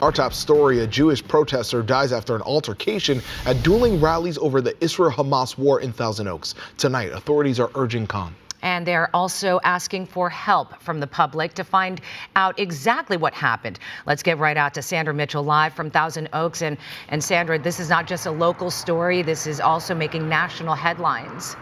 Our top story, a Jewish protester dies after an altercation at dueling rallies over the Israel-Hamas war in Thousand Oaks. Tonight, authorities are urging calm. And they're also asking for help from the public to find out exactly what happened. Let's get right out to Sandra Mitchell live from Thousand Oaks. And Sandra, this is not just a local story. This is also making national headlines.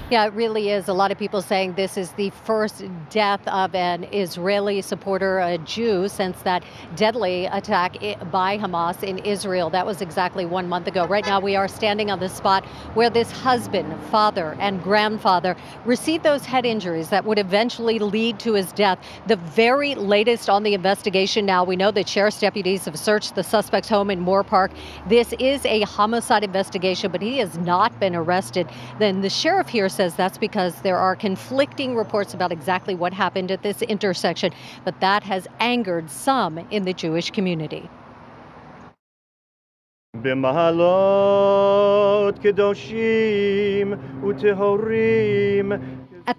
Yeah, it really is. A lot of people saying this is the first death of an Israeli supporter, a Jew, since that deadly attack by Hamas in Israel. That was exactly 1 month ago. Right now, we are standing on the spot where this husband, father, and grandfather received those head injuries that would eventually lead to his death. The very latest on the investigation now, we know that sheriff's deputies have searched the suspect's home in Moore Park. This is a homicide investigation, but he has not been arrested. Then the sheriff here says that's because there are conflicting reports about exactly what happened at this intersection, but that has angered some in the Jewish community. At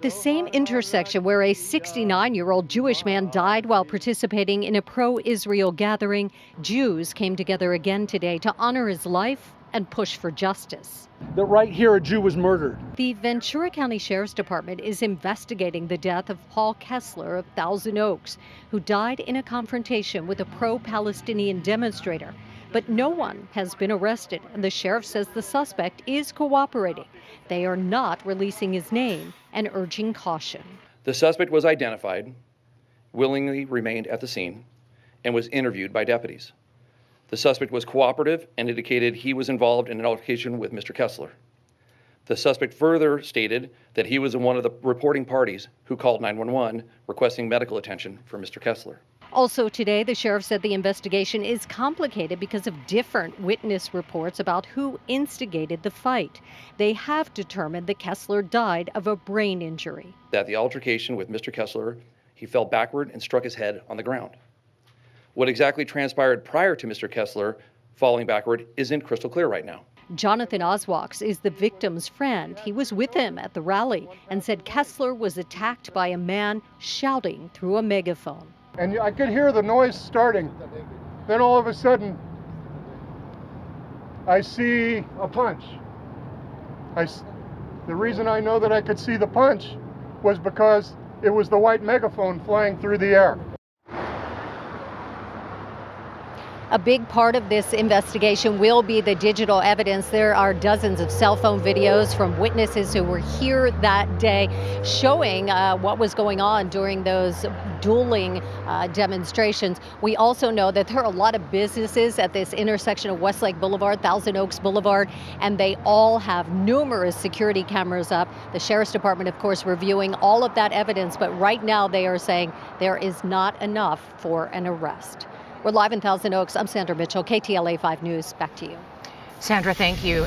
the same intersection where a 69-year-old Jewish man died while participating in a pro-Israel gathering, Jews came together again today to honor his life and push for justice. That right here a Jew was murdered. The Ventura County Sheriff's Department is investigating the death of Paul Kessler of Thousand Oaks, who died in a confrontation with a pro-Palestinian demonstrator. But no one has been arrested, and the sheriff says the suspect is cooperating. They are not releasing his name and urging caution. The suspect was identified, willingly remained at the scene, and was interviewed by deputies. The suspect was cooperative and indicated he was involved in an altercation with Mr. Kessler. The suspect further stated that he was one of the reporting parties who called 911 requesting medical attention for Mr. Kessler. Also today, the sheriff said the investigation is complicated because of different witness reports about who instigated the fight. They have determined that Kessler died of a brain injury. That the altercation with Mr. Kessler, he fell backward and struck his head on the ground. What exactly transpired prior to Mr. Kessler falling backward isn't crystal clear right now. Jonathan Oswaks is the victim's friend. He was with him at the rally and said Kessler was attacked by a man shouting through a megaphone. And I could hear the noise starting. Then all of a sudden, I see a punch. The reason I know that I could see the punch was because it was the white megaphone flying through the air. A big part of this investigation will be the digital evidence. There are dozens of cell phone videos from witnesses who were here that day showing what was going on during those dueling demonstrations. We also know that there are a lot of businesses at this intersection of Westlake Boulevard, Thousand Oaks Boulevard, and they all have numerous security cameras up. The Sheriff's Department, of course, reviewing all of that evidence, but right now they are saying there is not enough for an arrest. We're live in Thousand Oaks. I'm Sandra Mitchell, KTLA 5 News. Back to you. Sandra, thank you.